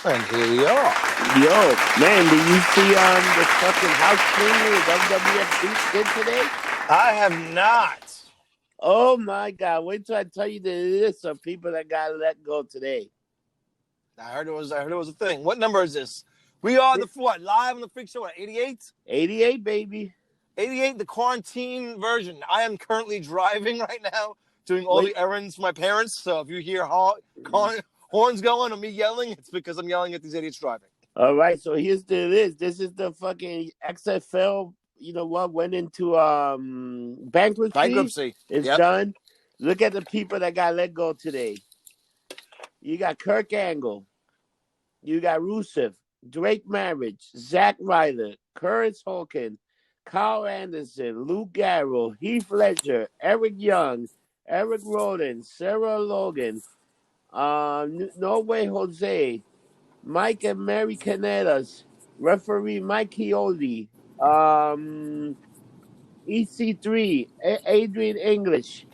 And here we are. Yo, man, did you see the fucking house cleaning the WWF did today? I have not. Oh my God! Wait till I tell you the list of people that got let go today. I heard it was a thing. What number is this? We are live on the Freakshow at 88? 88, baby. 88, the quarantine version. I am currently driving right now, doing all the errands for my parents. So if you hear horns going or me yelling, it's because I'm yelling at these idiots driving. All right, so here's the list. This is the fucking XFL. You know what? Went into bankruptcy. It's done. Look at the people that got let go today. You got Kirk Angle. You got Rusev, Drake Maverick, Zack Ryder, Curtis Hawkins, Kyle Anderson, Luke Garrow, Heath Ledger, Eric Young, Eric Roden, Sarah Logan, No Way Jose, Mike and Mary Canelas, referee Mike Chioli, EC3, Adrian English,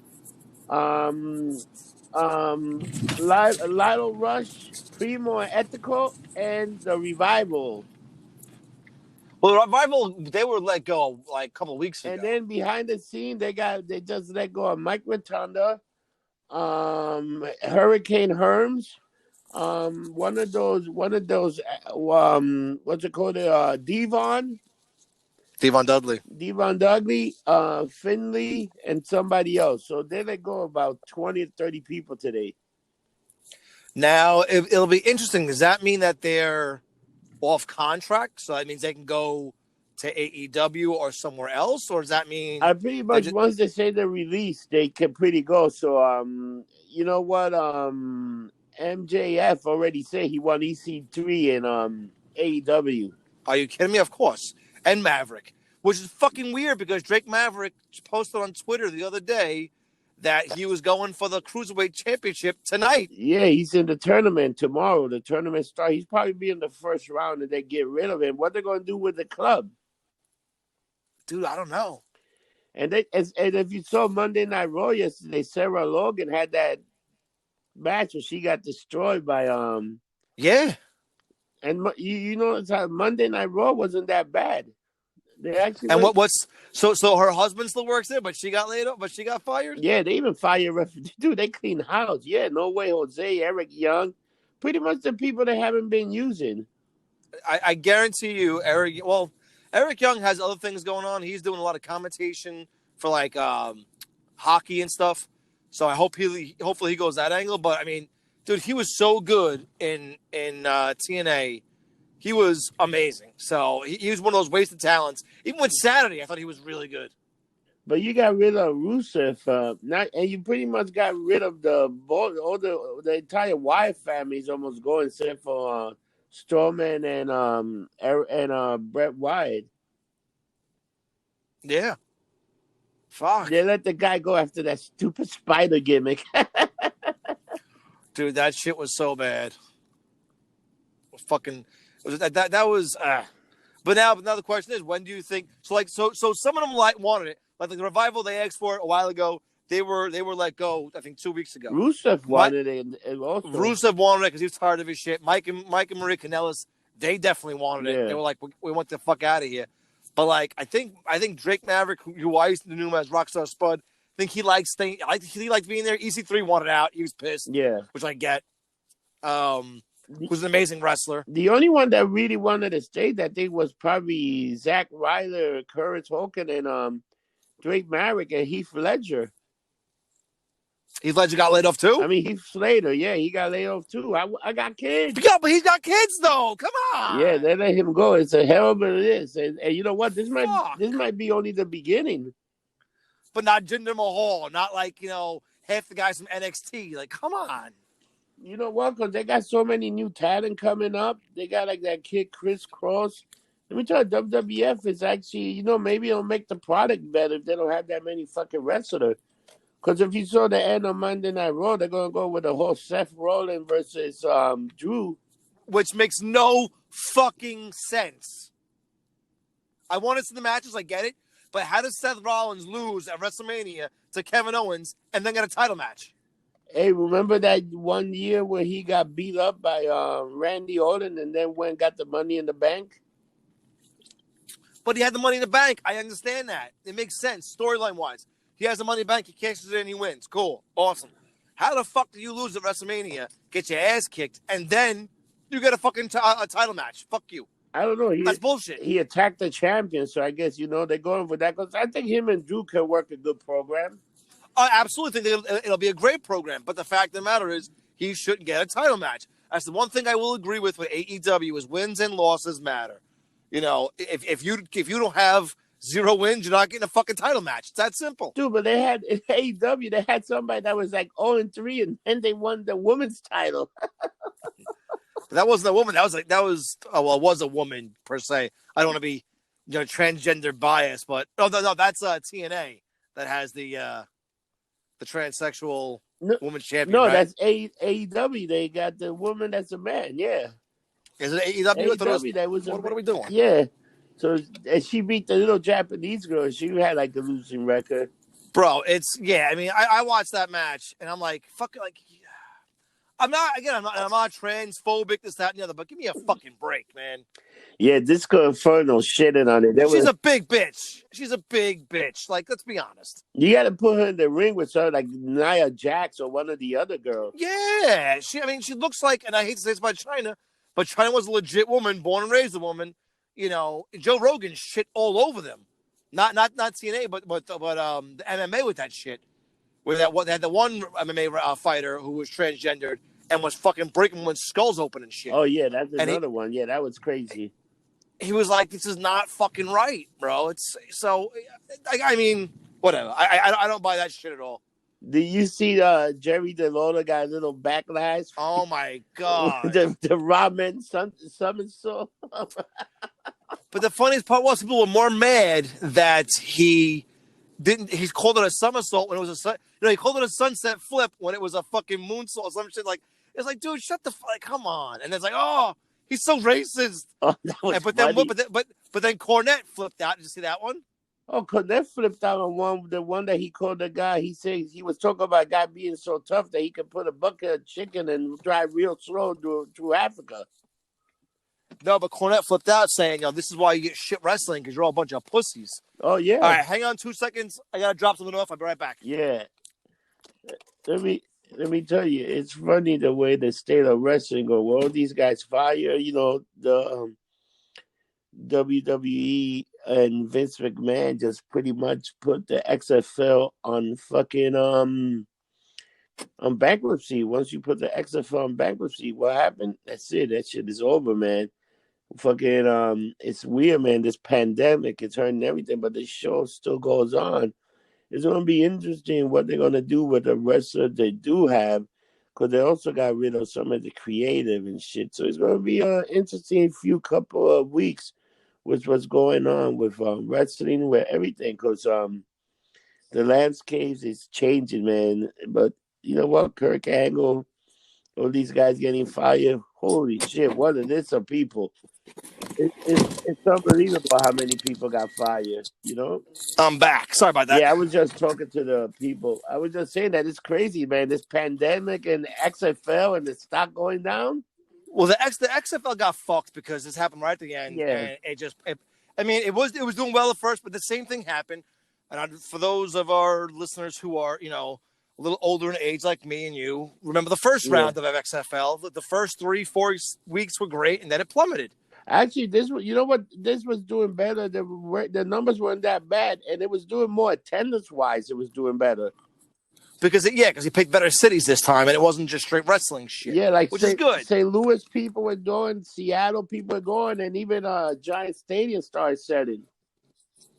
Lionel Rush, Primo and Ethical, and the Revival. Well, the Revival, they were let go like a couple of weeks ago. And then behind the scene, they just let go of Mike Rotunda, Hurricane Herms, one of those, what's it called? Devon Dudley, Finley, and somebody else. So they let go about 20 to 30 people today. Now, it'll be interesting. Does that mean that they're off contract? So that means they can go to AEW or somewhere else? Or does that mean... I pretty much, once they say they're released, they can pretty go. So, you know what? MJF already said he won EC3 in AEW. Are you kidding me? Of course. And Maverick, which is fucking weird because Drake Maverick posted on Twitter the other day that he was going for the Cruiserweight Championship tonight. Yeah, he's in the tournament tomorrow. The tournament starts. He's probably be in the first round and they get rid of him. What they're going to do with the club? Dude, I don't know. And if you saw Monday Night Raw yesterday, Sarah Logan had that match where she got destroyed by Yeah. And you know, Monday Night Raw wasn't that bad. They actually so her husband still works there, but she got laid off, but she got fired? Yeah, they even fired dude, they clean house. Yeah, No Way Jose, Eric Young. Pretty much the people they haven't been using. I guarantee you, Eric Young has other things going on. He's doing a lot of commentation for like hockey and stuff. So I hope hopefully he goes that angle. But I mean, dude, he was so good in TNA. He was amazing. So he was one of those wasted talents. Even with Saturday, I thought he was really good. But you got rid of Rusev, and you pretty much got rid of the entire Wyatt family is almost going, except for Strowman and Bret Wyatt. Yeah. Fuck. They let the guy go after that stupid spider gimmick. Dude, that shit was so bad. That was. But now the question is, when do you think? So some of them wanted it. Like the Revival, they asked for it a while ago. They were let go. I think 2 weeks ago. Rusev wanted it, and also Rusev wanted it because he was tired of his shit. Mike and Marie Kanellis, they definitely wanted it. They were like, we want the fuck out of here. But like, I think Drake Maverick, who I used to know him as Rockstar Spud, I think he liked staying. He liked being there. EC3 wanted out. He was pissed. Yeah, which I get. Who's an amazing wrestler. The only one that really wanted to stay that day was probably Zack Ryder, Curtis Hawkins, and Drake Maverick and Heath Ledger. Heath Ledger got laid off too? I mean, Heath Slater, yeah, he got laid off too. I got kids. Yeah, but he's got kids though. Come on. Yeah, they let him go. It's a hell of a list. And you know what? This might be only the beginning. But not Jinder Mahal, not like, half the guys from NXT. Like, come on. You know what? Because they got so many new talent coming up. They got like that kid Chris Cross. Let me tell you, WWF is actually, maybe it'll make the product better if they don't have that many fucking wrestlers. Because if you saw the end of Monday Night Raw, they're going to go with the whole Seth Rollins versus Drew. Which makes no fucking sense. I want to see the matches, I get it. But how does Seth Rollins lose at WrestleMania to Kevin Owens and then get a title match? Hey, remember that one year where he got beat up by Randy Orton and then went and got the Money in the Bank? But he had the Money in the Bank. I understand that. It makes sense storyline wise. He has the Money in the Bank. He cashes it and he wins. Cool, awesome. How the fuck do you lose at WrestleMania, get your ass kicked, and then you get a fucking a title match? Fuck you. I don't know. That's bullshit. He attacked the champion, so I guess they're going for that. Because I think him and Drew can work a good program. I absolutely think it'll be a great program. But the fact of the matter is, he shouldn't get a title match. That's the one thing I will agree with AEW is wins and losses matter. You know, if you don't have 0 wins, you're not getting a fucking title match. It's that simple. Dude, but they had in AEW, they had somebody that was like 0-3, and then they won the women's title. That wasn't a woman. It was a woman per se. I don't want to be, transgender biased, but no, that's TNA that has the transsexual women's champion. No, right? that's AEW. They got the woman that's a man. Yeah. Is it AEW? What are we doing? Yeah. So and she beat the little Japanese girl. She had like a losing record. Bro, I mean, I watched that match and I'm like, fuck, like, I'm not transphobic, this, that, and the other, but give me a fucking break, man. Yeah, Disco Inferno shitting on it. She's a big bitch. She's a big bitch. Like, let's be honest. You got to put her in the ring with her, like Nia Jax or one of the other girls. Yeah, she looks like, and I hate to say this about China, but China was a legit woman, born and raised a woman. Joe Rogan shit all over them. Not TNA, but the MMA with that shit. Where they had the one MMA fighter who was transgendered and was fucking breaking women's skulls open and shit. Oh yeah, that's another one. Yeah, that was crazy. He was like, "This is not fucking right, bro." It's so. I mean, whatever. I don't buy that shit at all. Did you see Jerry DeLotta got a little backlash? Oh my god! the ramen summon saw. But the funniest part was people were more mad that he didn't. He called it a somersault when it was he called it a sunset flip when it was a fucking moonsault or some shit. Like it's like, dude, shut the fuck. Like, come on. And it's like, oh, he's so racist. Oh, that was but funny. But then Cornette flipped out. Did you see that one? Oh, Cornette flipped out on the one that he called the guy. He said he was talking about a guy being so tough that he could put a bucket of chicken and drive real slow through Africa. No, but Cornette flipped out saying, this is why you get shit wrestling, because you're all a bunch of pussies. Oh, yeah. All right, hang on 2 seconds. I got to drop something off. I'll be right back. Yeah. Let me tell you, it's funny the way the state of wrestling go. All these guys fire, the WWE and Vince McMahon just pretty much put the XFL on fucking on bankruptcy. Once you put the XFL on bankruptcy, what happened? That's it. That shit is over, man. Fucking it's weird, man. This pandemic, it's hurting everything, but the show still goes on. It's gonna be interesting what they're gonna do with the wrestlers they do have, because they also got rid of some of the creative and shit. So it's gonna be an interesting few couple of weeks with what's going on with wrestling, with everything, because the landscape is changing, man. But you know what, Kirk Angle, all these guys getting fired. Holy shit, what are this of people? It's unbelievable how many people got fired, I'm back. Sorry about that. Yeah, I was just talking to the people. I was just saying that it's crazy, man. This pandemic and XFL and the stock going down. Well, the XFL got fucked because this happened right at the end. Yeah. And it was doing well at first, but the same thing happened. And for those of our listeners who are, a little older in age like me and you, remember the first round of XFL. The first 3-4 weeks were great, and then it plummeted. Actually, this was doing better. The numbers weren't that bad, and it was doing more attendance-wise. It was doing better. Because he picked better cities this time, and it wasn't just straight wrestling shit. Yeah, which is good. St. Louis people were going, Seattle people were going, and even Giant Stadium started setting.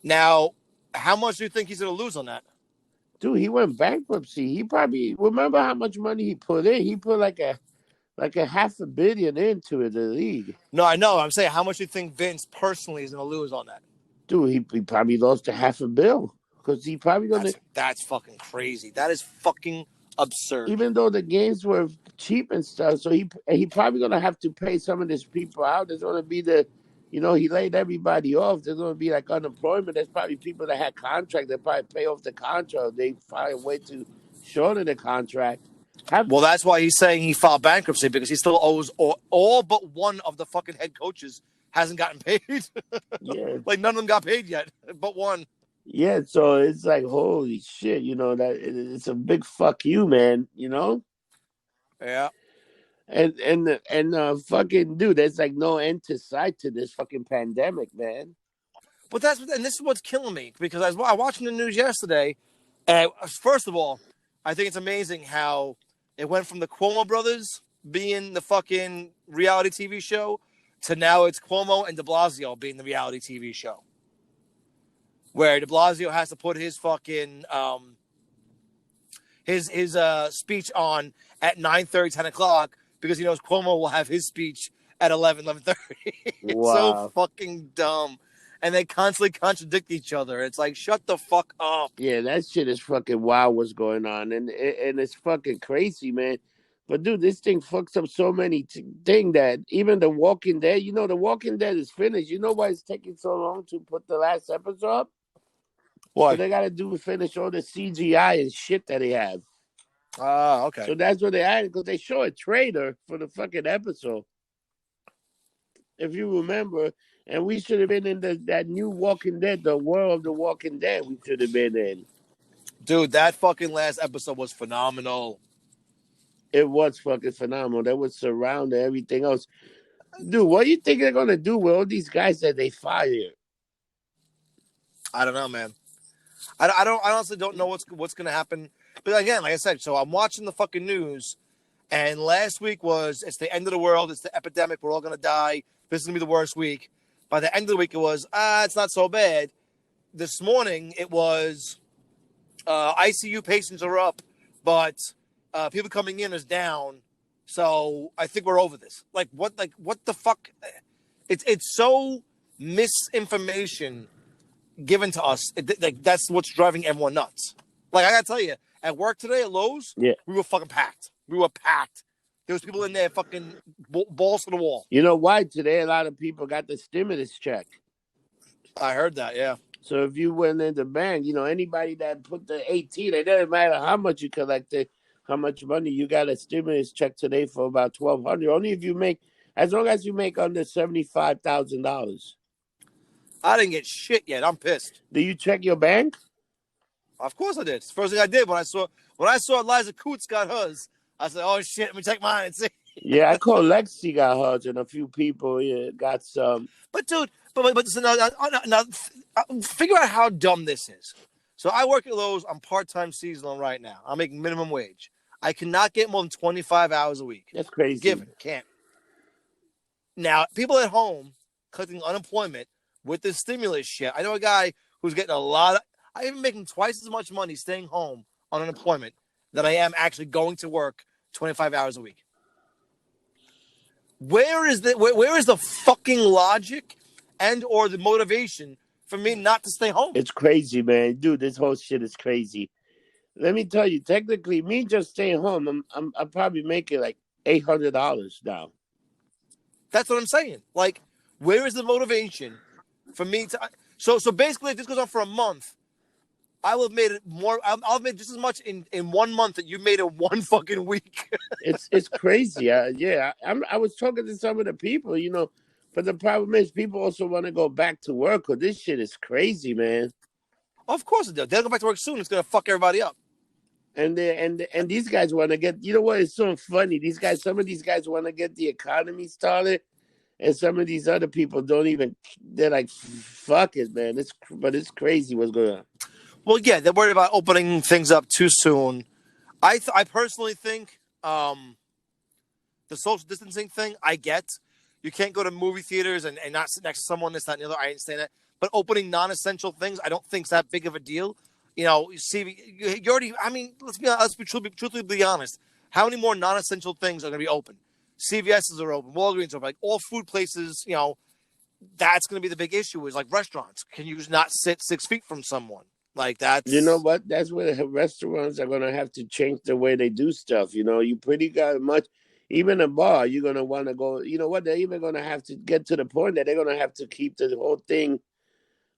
Now, how much do you think he's going to lose on that? Dude, he went bankruptcy. He probably, remember how much money he put in? He put like a $500 million into the league. No, I know. I'm saying, how much do you think Vince personally is going to lose on that? Dude, he probably lost $500 million. Because he probably gonna. That's fucking crazy. That is fucking absurd. Even though the games were cheap and stuff, so he probably gonna have to pay some of these people out. There's gonna be he laid everybody off. There's gonna be like unemployment. There's probably people that had contract that probably pay off the contract. They find a way to shorten the contract. Well, that's why he's saying he filed bankruptcy, because he still owes all but one of the fucking head coaches hasn't gotten paid. Yeah. Like, none of them got paid yet, but one. Yeah, so it's like, holy shit, that it's a big fuck you, man, Yeah. And fucking dude, there's like no end to sight to this fucking pandemic, man. But and this is what's killing me, because I was watching the news yesterday, and first of all, I think it's amazing how it went from the Cuomo brothers being the fucking reality TV show to now it's Cuomo and de Blasio being the reality TV show. Where de Blasio has to put his fucking his speech on at 9:30, 10 o'clock, because he knows Cuomo will have his speech at 11:30. It's so fucking dumb. And they constantly contradict each other. It's like, shut the fuck up. Yeah, that shit is fucking wild what's going on. And it's fucking crazy, man. But, dude, this thing fucks up so many things that even The Walking Dead, The Walking Dead is finished. You know why it's taking so long to put the last episode up? What? So they got to finish all the CGI and shit that they have. Okay. So that's what they added, because they show a trailer for the fucking episode. If you remember, and we should have been in that new Walking Dead, the World of the Walking Dead. We should have been in. Dude, that fucking last episode was phenomenal. It was fucking phenomenal. That was surrounding everything else. Dude, what do you think they're gonna do with all these guys that they fired? I don't know, man. I honestly don't know what's gonna happen. But again, like I said, so I'm watching the fucking news, and last week it's the end of the world. It's the epidemic. We're all gonna die. This is gonna be the worst week. By the end of the week, it was it's not so bad. This morning, it was ICU patients are up, but people coming in is down. So I think we're over this. Like what the fuck? It's so misinformation given to us. That's what's driving everyone nuts. Like, I gotta tell you, at work today at Lowe's, we were fucking packed. We were packed. There was people in there fucking balls to the wall. You know why? Today a lot of people got the stimulus check. I heard that, yeah. So if you went in the bank, anybody that put the 18, it doesn't matter how much you collected, how much money you got a stimulus check today for about $1,200. Only if you make, as long as you make under $75,000. I didn't get shit yet. I'm pissed. Do you check your bank? Of course I did. It's the first thing I did when I saw Liza Coots got hers. I said, "Oh shit, let me check mine and see." Yeah, I called Lexi got hers, and a few people got some. But dude, but so now, figure out how dumb this is. So I work at Lowe's. I'm part-time seasonal right now. I'm making minimum wage. I cannot get more than 25 hours a week. That's crazy. Given, can't. Now, people at home collecting unemployment with this stimulus shit. I know a guy who's getting I'm even making twice as much money staying home on unemployment than I am actually going to work 25 hours a week. Where is the fucking logic and or the motivation for me not to stay home? It's crazy, man. Dude, this whole shit is crazy. Let me tell you, technically, me just staying home, I'm probably making like $800 now. That's what I'm saying. Like, where is the motivation for me to? So basically, if this goes on for a month, I will have made it more. I'll have made just as much in 1 month that you made in 1 fucking week. It's crazy. I was talking to some of the people, but the problem is people also want to go back to work, because this shit is crazy, man. Of course it does. They'll go back to work soon. It's gonna fuck everybody up. And these guys want to get. You know what? It's so funny. Some of these guys want to get the economy started, and some of these other people don't even. They're like, fuck it, man. But it's crazy what's going on. Well, yeah, they're worried about opening things up too soon. I personally think the social distancing thing, I get. You can't go to movie theaters and not sit next to someone, this, that, and the other. I understand that. But opening non-essential things, I don't think it's that big of a deal. You see, you already, I mean, let's be truthfully honest. How many more non-essential things are going to be open? CVS's are open, Walgreens are open, like all food places, that's going to be the big issue is like restaurants. Can you not sit 6 feet from someone? Like that's... You know what? That's where the restaurants are going to have to change the way they do stuff. You pretty got much, even a bar, you're going to want to go, you know what? They're even going to have to get to the point that they're going to have to keep the whole thing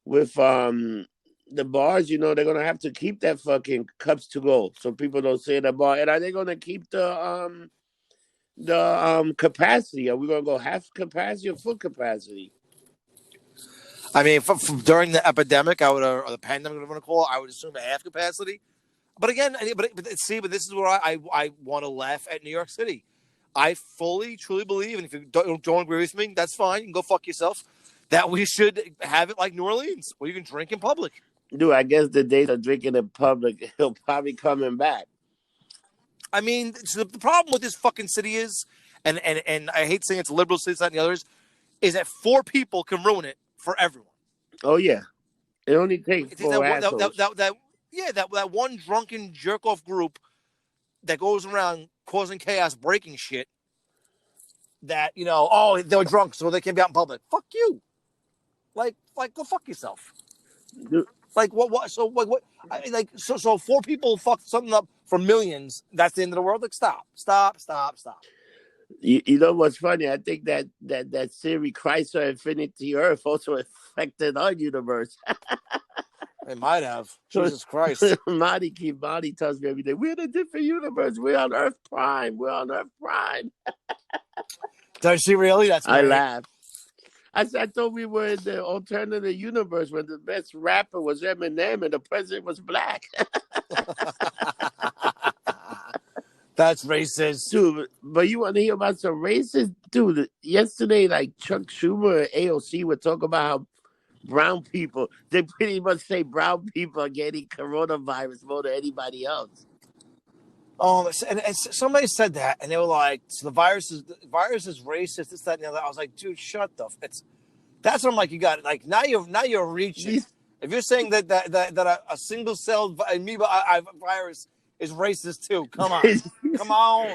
with the bars, they're gonna have to keep that fucking cups to go, so people don't say the bar. And are they gonna keep the capacity? Are we gonna go half capacity or full capacity? I mean, during the epidemic, I would, or the pandemic, whatever you want to call it, I would assume a half capacity. But again, but this is where I want to laugh at New York City. I fully, truly believe, and if you don't agree with me, that's fine. You can go fuck yourself. That we should have it like New Orleans, where you can drink in public. Dude, I guess the days of drinking in public, he'll probably coming back. I mean, so the problem with this fucking city is, and I hate saying it's a liberal city, it's not the others, is that 4 people can ruin it for everyone. Oh yeah, it only takes It takes 4 assholes. that one drunken jerk off group that goes around causing chaos, breaking shit. That they were drunk, so they can't be out in public. Fuck you. Like go fuck yourself. Dude. Like what? So what? So 4 people fucked something up for millions. That's the end of the world. Like stop. You know what's funny? I think that series Chrysler Infinity Earth also affected our universe. It might have. Jesus Christ. Marty tells me every day, we're in a different universe. We're on Earth Prime. Does she really? That's great. I laugh. I thought we were in the alternative universe where the best rapper was Eminem and the president was black. That's racist. Dude, but you want to hear about some racist? Dude, yesterday, like Chuck Schumer and AOC were talking about how brown people, they pretty much say brown people are getting coronavirus more than anybody else. Oh, and somebody said that, and they were like, "So the virus is racist." This, that, and the other. I was like, "Dude, shut the." That's what I'm like. You got it. Like now you're reaching. If you're saying that a single celled amoeba virus is racist too, come on.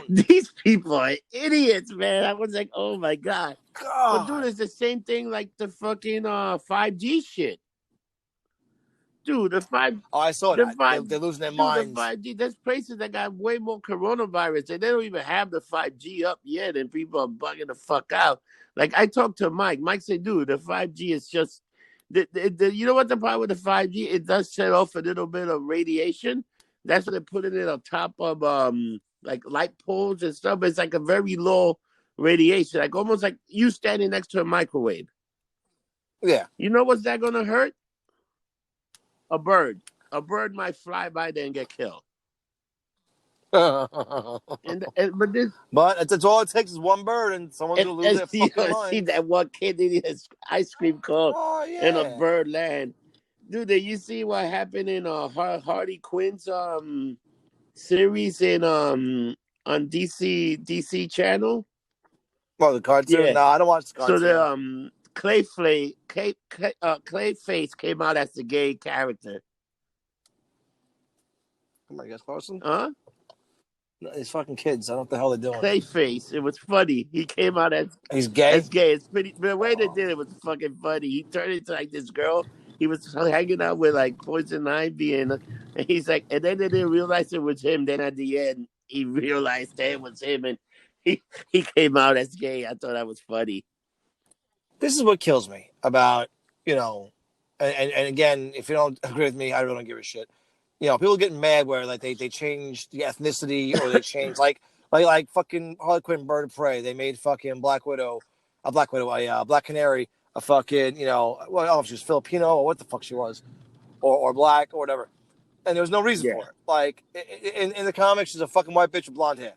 These people are idiots, man. I was like, oh my god. But dude, it's the same thing like the fucking 5G shit. Dude, the 5G. Oh, I saw that. They're losing their minds. The 5G, there's places that got way more coronavirus, and they don't even have the 5G up yet, and people are bugging the fuck out. Like, I talked to Mike. Mike said, dude, the 5G is just... you know what the problem with the 5G? It does set off a little bit of radiation. That's what they're putting it on top of, like, light poles and stuff. It's like a very low radiation, like almost like you standing next to a microwave. Yeah. You know what's that going to hurt? A bird. A bird might fly by there and get killed. But that's all it takes is one bird, and someone's gonna lose their fucking mind. See that one kid in his ice cream cone in a bird land. Dude, did you see what happened in Harley Quinn's series in on DC channel? Well, the cartoon. Yeah. No, I don't watch the cartoon. So the Clayface came out as the gay character. Come on, guys, Carson. Huh? No, these fucking kids. I don't know what the hell they're doing. Clayface. It was funny. He came out as he's gay. As gay. It's pretty. The way they did it was fucking funny. He turned into like this girl. He was hanging out with like Poison Ivy, and he's like, and then they didn't realize it was him. Then at the end, he realized that it was him, and he came out as gay. I thought that was funny. This is what kills me about, and again, if you don't agree with me, I really don't give a shit. People getting mad where like they change the ethnicity or they change like fucking Harley Quinn, Bird of Prey. They made fucking Black Black Canary, a fucking, I don't know if she was Filipino or what the fuck she was, or black or whatever. And there was no reason for it. Like in the comics, she's a fucking white bitch with blonde hair.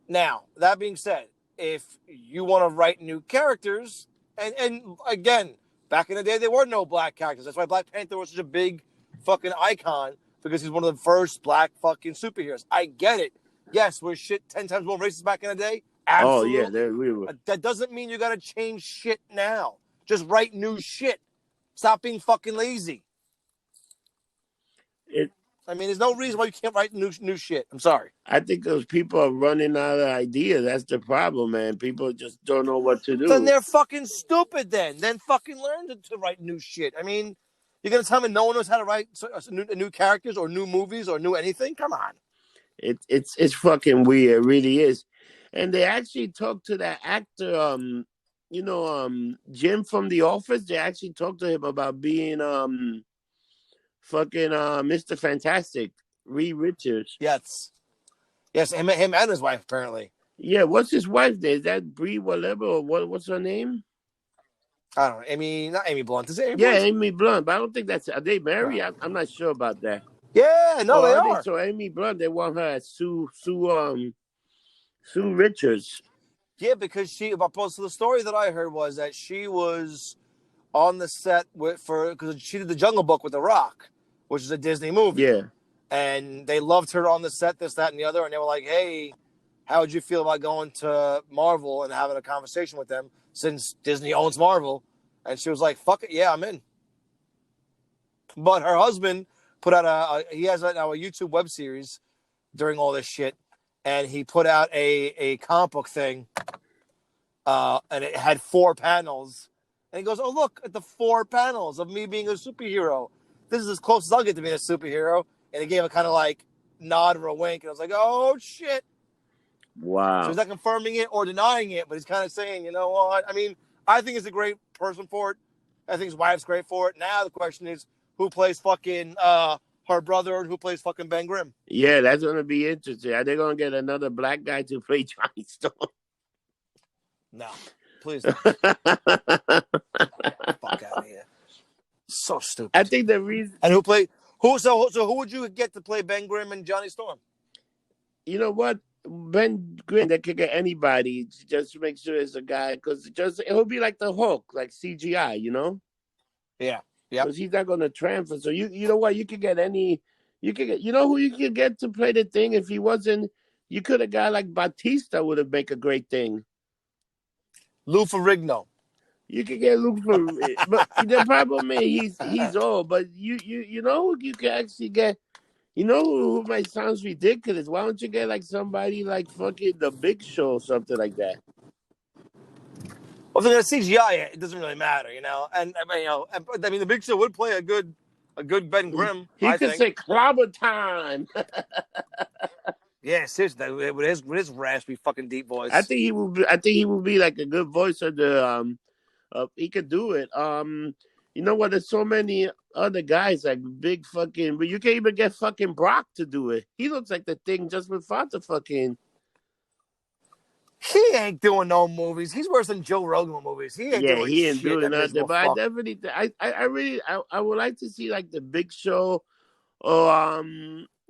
Now, that being said, if you want to write new characters, and again, back in the day, there were no black characters. That's why Black Panther was such a big fucking icon, because he's one of the first black fucking superheroes. I get it. Yes, we're 10 times more racist back in the day. Absolutely. Oh, yeah, we were. That doesn't mean you got to change shit now. Just write new shit. Stop being fucking lazy. There's no reason why you can't write new shit. I'm sorry. I think those people are running out of ideas. That's the problem, man. People just don't know what to do. Then they're fucking stupid then. Then fucking learn to write new shit. You're going to tell me no one knows how to write new characters or new movies or new anything? Come on. It's fucking weird. It really is. And they actually talked to that actor, Jim from The Office. They actually talked to him about being fucking Mr. Fantastic, Reed Richards. Yes, him and his wife apparently. Yeah, what's his wife's name? Is that Brie whatever or what's her name? I don't know, not Amy Blunt. Is it Amy Yeah, Blunt? Amy Blunt. But I don't think are they married? No. I'm not sure about that. Yeah, no, they are they? are. So Amy Blunt, they want her as Sue Richards. Yeah, because so the story that I heard was that she was on the set because she did the Jungle Book with The Rock, which is a Disney movie. Yeah. And they loved her on the set, this, that, and the other. And they were like, hey, how would you feel about going to Marvel and having a conversation with them since Disney owns Marvel? And she was like, fuck it, yeah, I'm in. But her husband put out he has now a YouTube web series during all this shit. And he put out a comic book thing. And it had 4 panels. And he goes, oh, look at the 4 panels of me being a superhero. This is as close as I'll get to being a superhero. And he gave a kind of like nod or a wink. And I was like, oh, shit. Wow. So he's not confirming it or denying it, but he's kind of saying, you know what? I mean, I think he's a great person for it. I think his wife's great for it. Now the question is, who plays fucking her brother and who plays fucking Ben Grimm? Yeah, that's going to be interesting. Are they going to get another black guy to play Johnny Storm? No, please don't. Fuck out of here. So stupid. I think the reason... And who would you get to play Ben Grimm and Johnny Storm? You know what? Ben Grimm, they could get anybody just to make sure it's a guy, because it'll be like the Hulk, like CGI, you know? Yeah. Yeah. Because he's not going to transfer. So you know what? You could get you know who you could get to play the thing if he wasn't, you could have got like Batista would have make a great thing. Lou Ferrigno. You could get Luke for, but the problem is he's old. But you know who you can actually get. You know who might sound ridiculous? Why don't you get like somebody like fucking The Big Show or something like that? Well, if they're gonna CGI it doesn't really matter, you know. And I mean, The Big Show would play a good Ben Grimm. He could say "clobber time." Yeah, seriously, with his raspy fucking deep voice. I think he would be like a good voice of the he could do it. You know what? There's so many other guys like big fucking, but you can't even get fucking Brock to do it. He looks like the Thing just without the fucking. He ain't doing no movies. He's worse than Joe Rogan movies. He ain't doing nothing. But I definitely, I would like to see like The Big Show, or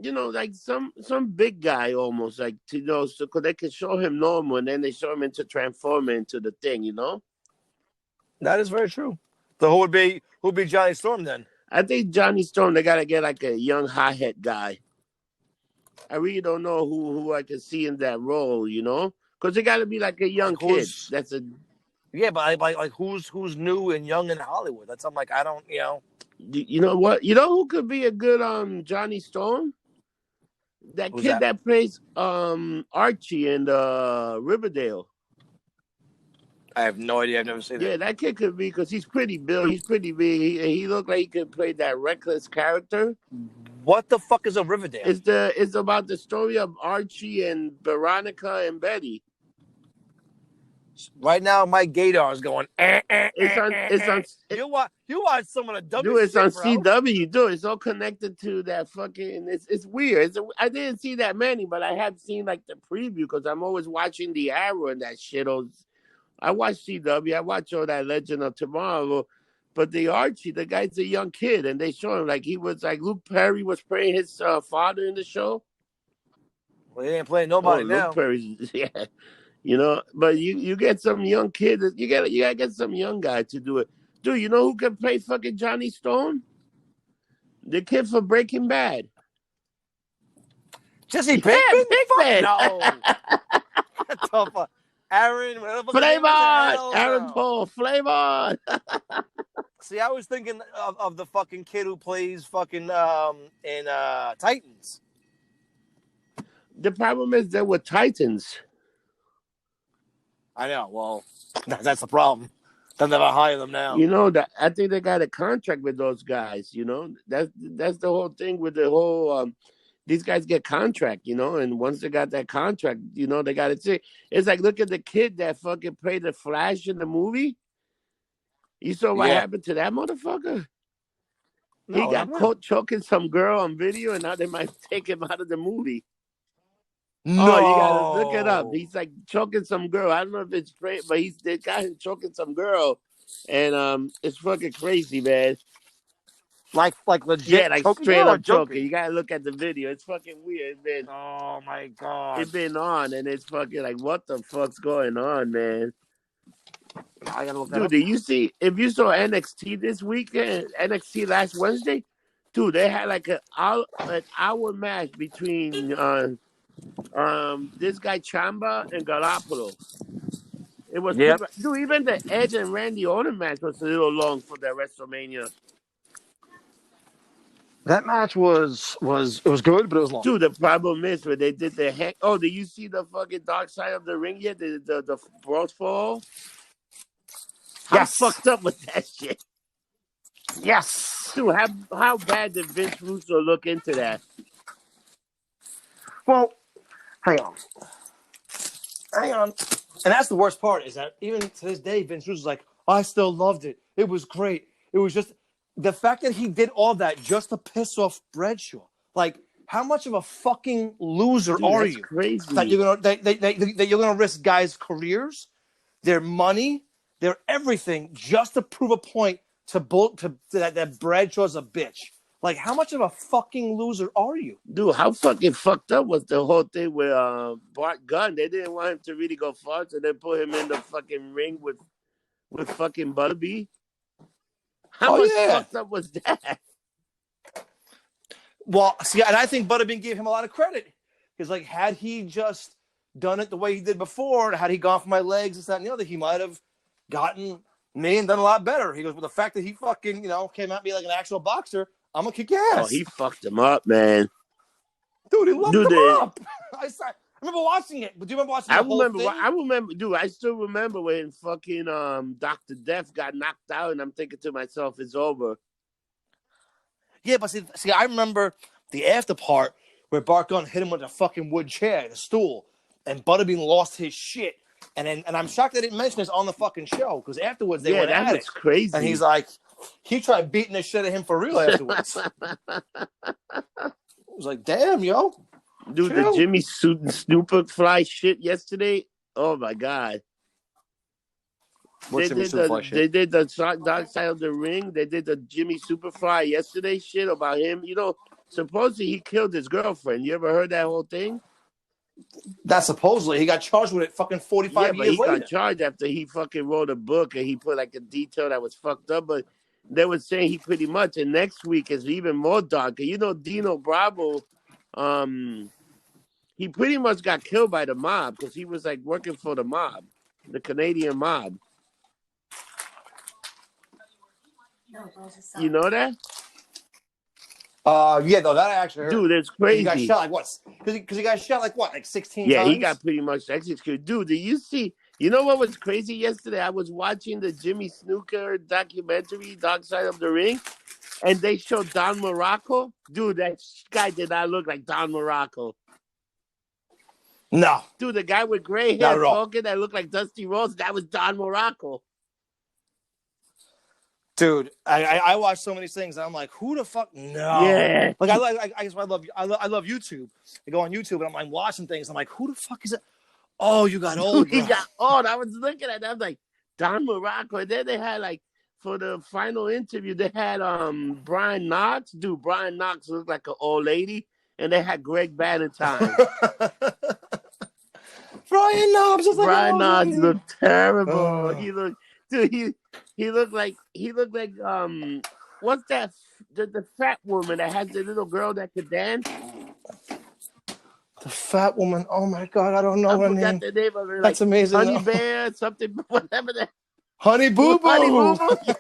you know, like some big guy almost like, you know, so because they can show him normal and then they show him transform into the Thing, you know. That is very true. So who'd be Johnny Storm then? I think Johnny Storm, they gotta get like a young hothead guy. I really don't know who I can see in that role, you know, because it got to be like a young kid. That's a like who's new and young in Hollywood. That's I'm like I don't, you know. You know what? You know who could be a good Johnny Storm? Who's kid that plays Archie in Riverdale. I have no idea. I've never seen it. Yeah, that kid could be, because he's pretty built. He's pretty big. He looked like he could play that reckless character. What the fuck is a Riverdale? It's about the story of Archie and Veronica and Betty. Right now, my gaydar is going. It's on. You watch some of the W. Dude, it's on CW. Dude, it's all connected to that fucking. It's weird. I didn't see that many, but I have seen like the preview because I'm always watching the Arrow and that shit. I watch CW. I watch all that Legend of Tomorrow. But the Archie, the guy's a young kid, and they show him like he was like Luke Perry was playing his father in the show. Well, he ain't playing nobody now. Luke Perry's, yeah, you know. But you get some young kid. You gotta get some young guy to do it. Dude, you know who can play fucking Johnny Storm? The kid for Breaking Bad. Jesse Pinkman? Pinkman. No. Aaron, Flavon! Aaron Paul, Flavon! See, I was thinking of the fucking kid who plays fucking in Titans. The problem is they were Titans. I know. Well, that's the problem. They'll never hire them now. You know, I think they got a contract with those guys, you know? That's the whole thing with the whole... these guys get contract, you know, and once they got that contract, you know, they got to say, it's like, look at the kid that fucking played the Flash in the movie. You saw what happened to that motherfucker? He No, got caught choking some girl on video, and now they might take him out of the movie. Oh, you gotta look it up. no. He's like choking some girl. I don't know if it's straight, but they got him choking some girl, and it's fucking crazy, man. Like Yeah, legit like choking straight girl or up choking. joking? You gotta look at the video. It's fucking weird, man. Oh my god. It been on, and it's fucking like, what the fuck's going on, man? I gotta look that Dude, up. did you see? If you saw NXT this weekend, NXT last Wednesday, dude, they had like an hour match between this guy Chamba and Garoppolo. It was Yep. pretty. Dude, even the Edge and Randy Orton match was a little long for that WrestleMania. That match was good, but it was long. Dude, the problem is when they did the heck. Oh, did you see the fucking Dark Side of the Ring yet? The Bros Fall. How Yes. fucked up was that shit? Yes. Dude, how bad did Vince Russo look into that? Well, hang on. And that's the worst part is that even to this day, Vince Russo's like, I still loved it. It was great. It was just the fact that he did all that just to piss off Bradshaw. Like, how much of a fucking loser Dude, are that's you? crazy. That you're gonna risk guys' careers, their money, their everything just to prove a point to that Bradshaw's a bitch. Like, how much of a fucking loser are you? Dude, how fucking fucked up was the whole thing with Bart Gunn? They didn't want him to really go far, so they put him in the fucking ring with fucking Butterby. How much fucked up was that? Well, see, and I think Butterbean gave him a lot of credit. Because, like, had he just done it the way he did before, had he gone for my legs, this, that, and the other, he might have gotten me and done a lot better. He goes, well, the fact that he fucking, came at me like an actual boxer, I'm going to kick your ass. Oh, he fucked him up, man. Dude, he locked him up. I remember watching it. But do you remember watching the whole thing? I remember, dude, I still remember when fucking Dr. Death got knocked out, and I'm thinking to myself, it's over. Yeah, but see, I remember the after part where Bart Gunn hit him with a fucking wood chair, the stool, and Butterbean lost his shit. And I'm shocked they didn't mention this on the fucking show because afterwards they went at it. That's crazy. And he's like, he tried beating the shit out of him for real afterwards. I was like, damn, yo. Dude, chill. The Jimmy Snooper fly shit yesterday. Oh my god. They did the Dark Side of the Ring. They did the Jimmy Superfly yesterday shit about him. Supposedly he killed his girlfriend. You ever heard that whole thing? That supposedly he got charged with it fucking 45 years later. Yeah, but he got charged after he fucking wrote a book and he put like a detail that was fucked up. But they were saying he pretty much, and next week is even more darker. Dino Bravo, he pretty much got killed by the mob because he was like working for the mob, the Canadian mob. You know that? Yeah, no, that I actually heard. Dude, it's crazy. He got shot like what? Because he got shot like what? Like 16 times? Yeah, he got pretty much executed. Dude, did you see? You know what was crazy yesterday? I was watching the Jimmy Snooker documentary, Dark Side of the Ring, and they showed Don Morocco. Dude, that guy did not look like Don Morocco. No. Dude, the guy with gray hair talking that looked like Dusty Rhodes, that was Don Morocco. Dude, I watch so many things and I'm like, who the fuck? No. Yeah. Like I guess I love YouTube. I go on YouTube and I'm like watching things. I'm like, who the fuck is it? Oh, you got old. He got old. I was looking at that. I was like, Don Morocco. And then they had like for the final interview, they had Brian Knox. Dude, Brian Knox looked like an old lady. And they had Greg Valentine. Brian Knox was like Brian Knox looked terrible. Oh. He looked like what's that? The fat woman that has the little girl that could dance. The fat woman. Oh my god, I don't know her name. The name of her. That's amazing. Honey Bear, something, whatever that. Honey Boo Boo. Honey Boo Boo. Yeah.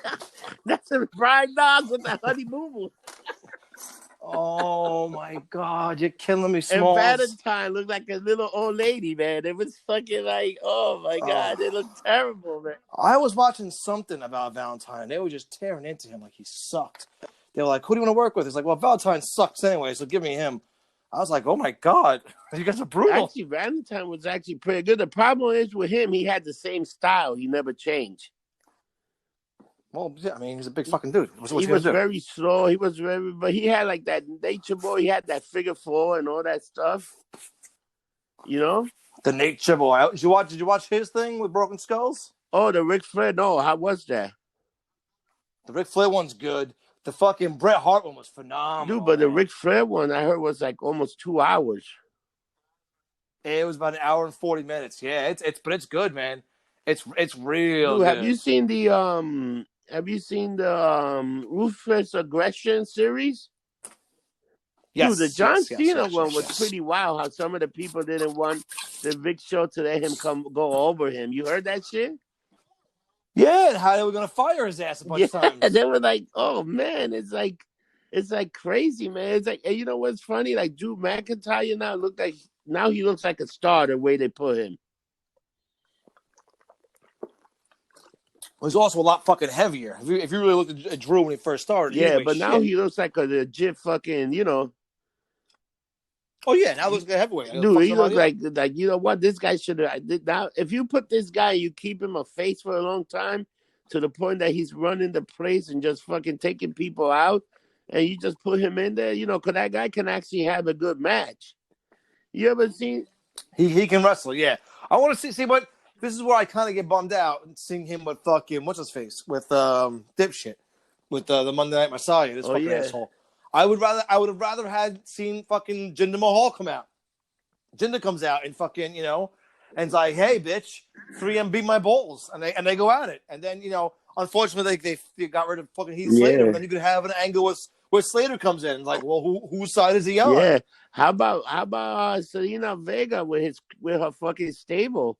That's a Brian Knox with that Honey Boo Boo. Oh my god, you're killing me, Smalls. And Valentine looked like a little old lady, man. It was fucking like, oh my god, they looked terrible, man. I was watching something about Valentine. They were just tearing into him like he sucked. They were like, who do you want to work with? It's like, well, Valentine sucks anyway, so give me him. I was like, oh my god, you guys are brutal. Actually, Valentine was actually pretty good. The problem is with him, he had the same style. He never changed. Well, yeah, I mean, he's a big fucking dude. What's He he gonna was do? very slow. He was very, but he had like that nature boy. He had that figure four and all that stuff. You know? The Nature Boy. Did you watch his thing with Broken Skulls? Oh, the Ric Flair. No, how was that? The Ric Flair one's good. The fucking Bret Hart one was Dude, phenomenal, but the man. Ric Flair one I heard was like almost 2 hours. It was about an hour and 40 minutes. Yeah, it's good, man. It's real Dude, good. have you seen the Ruthless Aggression series? Dude, the Yes, John yes, yes, Cena yes, one yes, was yes. pretty wild. How some of the people didn't want the Vic Show to let him go over him. You heard that shit? Yeah, and how they were gonna fire his ass a bunch of Yeah, times. they were like, "Oh man, it's like crazy, man." It's like, and you know what's funny? Like Drew McIntyre now he looks like a star the way they put him. He's also a lot fucking heavier. If you really looked at Drew when he first started, he didn't Yeah, weigh but now shit. he looks like a legit fucking, Oh yeah, now he looks like a heavyweight. He'll dude. fuck He looks somebody up. like you know what? This guy should have. Now, if you put this guy, you keep him a face for a long time to the point that he's running the place and just fucking taking people out, and you just put him in there, because that guy can actually have a good match. You ever seen? He can wrestle. Yeah, I want to see what. This is where I kind of get bummed out seeing him with fucking what's his face with dipshit with the Monday Night Messiah. This fucking Yeah. asshole. I would have rather had seen fucking Jinder Mahal come out. Jinder comes out and fucking and it's like, hey bitch, 3M beat my balls, and they go at it, and then unfortunately they got rid of fucking Heath Slater, and then you could have an angle where Slater comes in. It's like, well, whose side is he on? Yeah. How about Selena Vega with her fucking stable?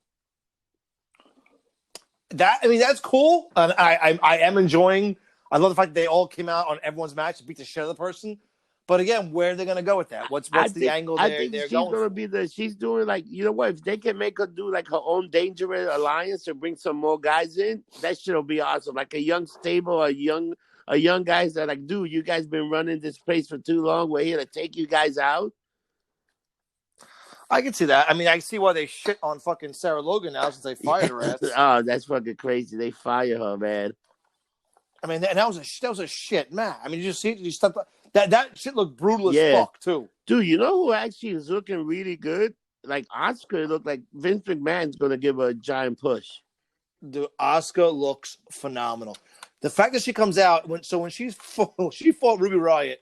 That's cool. And I am enjoying. I love the fact that they all came out on everyone's match to beat the shit out of the person. But again, where are they going to go with that? What's the angle I they're think she's going gonna for? be she's doing like, you know what? If they can make her do like her own dangerous alliance and bring some more guys in, that shit'll be awesome. Like a young stable, a young guys that are like, dude, you guys been running this place for too long. We're here to take you guys out. I can see that. I mean, I see why they shit on fucking Sarah Logan now since they fired her ass. Oh, that's fucking crazy. They fire her, man. I mean, and that was a shit match. I mean, you just see you step that shit looked brutal as fuck too. Dude, you know who actually is looking really good? Like Oscar looked like Vince McMahon's gonna give her a giant push. Dude, Asuka looks phenomenal. The fact that she comes out when she fought Ruby Riott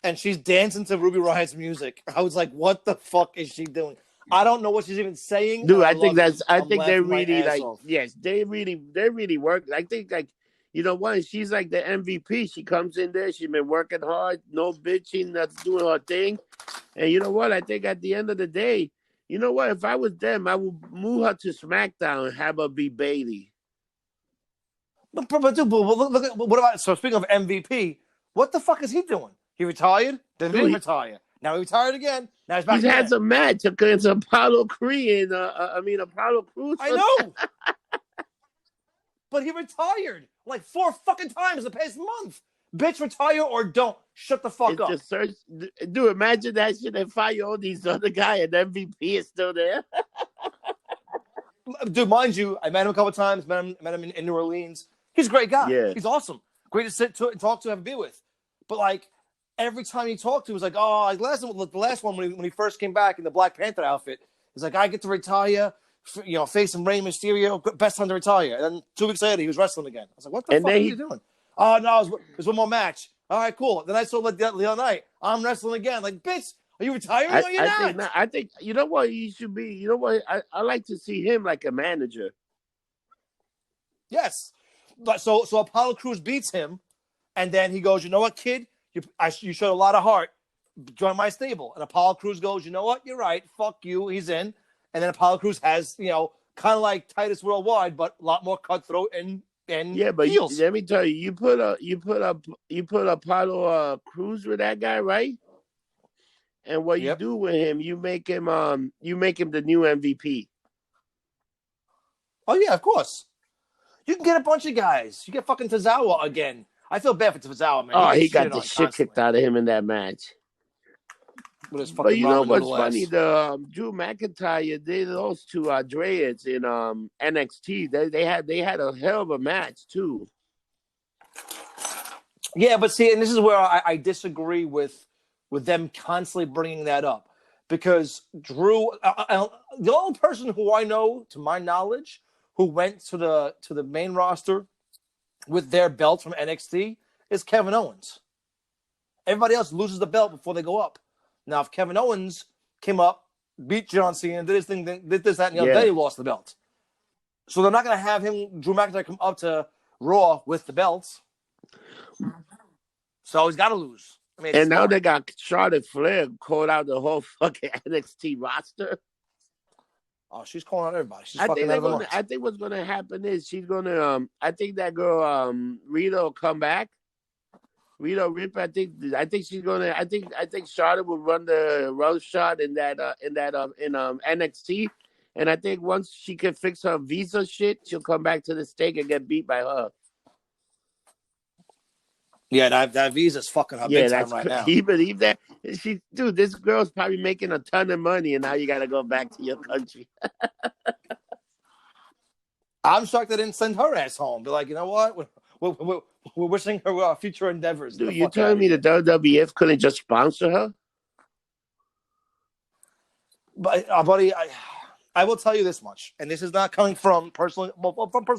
and she's dancing to Ruby Riott's music, I was like, what the fuck is she doing? I don't know what she's even saying. Dude, I think they're really like, off. yes, they really work. I think like, you know what? She's like the MVP. She comes in there. She's been working hard, no bitching, that's doing her thing. And you know what? I think at the end of the day, you know what? If I was them, I would move her to SmackDown and have her be Bayley. But dude, look at what about? So speaking of MVP, what the fuck is he doing? He retired. Then he didn't retire. Now he retired again. Now he's back. He's had some match against Apollo Creed and Apollo Crews. I know. But he retired like 4 fucking times the past month. Bitch, retire or don't. Shut the fuck up. Just search. Dude, imagine that shit and fire all these other guys and MVP is still there. Dude, mind you, I met him a couple times. Met him in New Orleans. He's a great guy. Yeah. He's awesome. Great to sit to and talk to, have a beer with. But like every time he talked to, he was like, oh, like the last one when he first came back in the Black Panther outfit. He's like, I get to retire. Facing Rey Mysterio, best time to retire. And then 2 weeks later, he was wrestling again. I was like, what the fuck are you doing? Oh, no, there's one more match. All right, cool. Then I saw the other night, I'm wrestling again. Like, bitch, are you retiring? No, you're not. I think, you know what he should be? You know what? I like to see him like a manager. Yes. But so Apollo Crews beats him, and then he goes, you know what, kid? You showed a lot of heart. Join my stable. And Apollo Crews goes, you know what? You're right. Fuck you. He's in. And then Apollo Crews has, kind of like Titus Worldwide, but a lot more cutthroat and yeah. But let me tell you, you put Apollo Crews with that guy, right? And what you do with him, you make him the new MVP. Oh yeah, of course. You can get a bunch of guys. You get fucking Tozawa again. I feel bad for Tozawa, man. Oh, he got the shit kicked out of him in that match. But you know what's funny? The Drew McIntyre, they lost to Dreads in NXT. They had a hell of a match too. Yeah, but dude, but look at what happened. So speaking of MVP, what the fuck is he doing? He retired. They had a hell of a match. What the fuck is he doing? He retired again. Now he's back again. Yeah, but see, and this is where I disagree with them constantly bringing that up, because Drew, the only person who I know, to my knowledge, who went to the main roster with their belt from NXT is Kevin Owens. Everybody else loses the belt before they go up. Now, if Kevin Owens came up, beat John Cena, did his thing, did this, that, and the other, then he lost the belt. So they're not going to have him, Drew McIntyre, come up to Raw with the belts. So he's got to lose. I mean, and now they got Charlotte Flair called out the whole fucking NXT roster. Oh, she's calling out everybody. She's fucking out of the mind. I think what's gonna happen is she's gonna I think that girl Rita will come back. Rita Rip, I think she's gonna I think Charlotte will run the road shot in NXT. And I think once she can fix her visa shit, she'll come back to the stake and get beat by her. Yeah, that visa's fucking her big time right now. You believe that? Dude, this girl's probably making a ton of money, and now you got to go back to your country. I'm shocked they didn't send her ass home. Be like, you know what? We're wishing her future endeavors. Dude, you telling me the WWF couldn't just sponsor her? But, buddy, I will tell you this much, and this is not coming from personal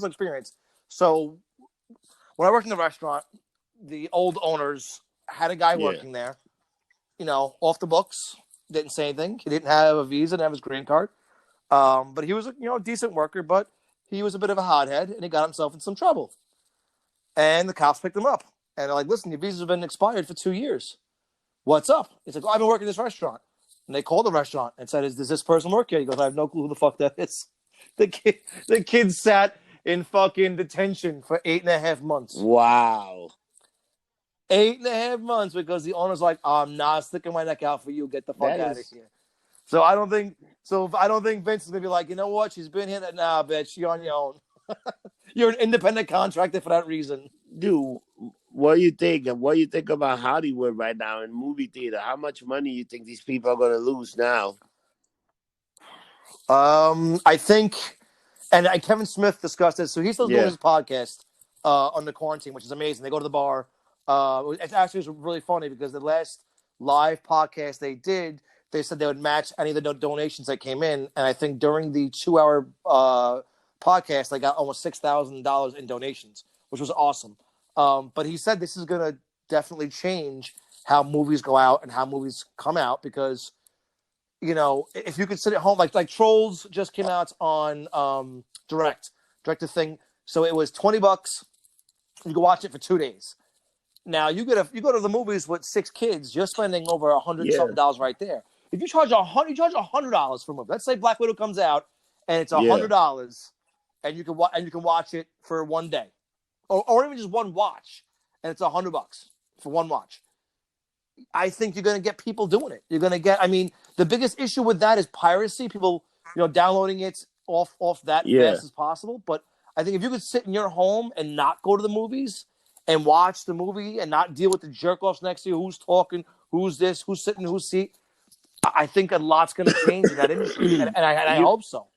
experience. So, when I worked in the restaurant, the old owners had a guy working there, off the books, didn't say anything. He didn't have a visa, didn't have his green card. But he was a decent worker, but he was a bit of a hothead, and he got himself in some trouble. And the cops picked him up. And they're like, listen, your visa's been expired for 2 years. What's up? He's like, I've been working in this restaurant. And they called the restaurant and said, does this person work here? He goes, I have no clue who the fuck that is. The kid sat in fucking detention for 8.5 months. Wow. 8.5 months because the owner's like, I'm not sticking my neck out for you. Get the fuck out of here. So I don't think Vince is gonna be like, you know what? She's been here. Nah, bitch, you're on your own. You're an independent contractor for that reason. Dude, what do you think? What do you think about Hollywood right now in movie theater? How much money do you think these people are gonna lose now? I think, and Kevin Smith discussed this. So he's still doing his podcast on the quarantine, which is amazing. They go to the bar. It actually was really funny because the last live podcast they did, they said they would match any of the donations that came in. And I think during the 2-hour podcast, they got almost $6,000 in donations, which was awesome. But he said this is going to definitely change how movies go out and how movies come out because, if you could sit at home, like Trolls just came out on direct to thing. So it was $20. You can watch it for 2 days. Now you go to the movies with 6 kids, you're spending over $100 right there. If you charge $100 for a movie, let's say Black Widow comes out and it's $100, and you can watch it for 1 day, or even just one watch, and it's $100 for one watch. I think you're going to get people doing it. You're going to get. I mean, the biggest issue with that is piracy. People, downloading it off that fast as possible. But I think if you could sit in your home and not go to the movies and watch the movie and not deal with the jerk-offs next to you, who's talking, who's this, who's sitting in whose seat, I think a lot's going to change in that industry, and I hope so.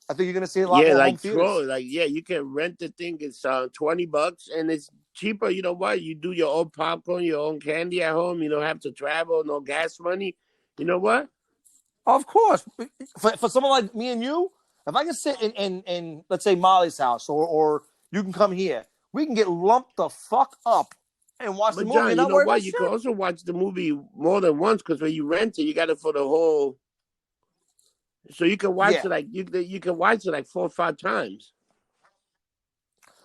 I think you're going to see a lot more home theaters. You can rent the thing. It's $20, and it's cheaper. You know what? You do your own popcorn, your own candy at home. You don't have to travel, no gas money. You know what? Of course. For someone like me and you, if I can sit in let's say, Molly's house, or you can come here, we can get lumped the fuck up and watch the movie. John, you know what? You can also watch the movie more than once because when you rent it, you got it for the whole. So you can watch it you can watch it 4 or 5 times.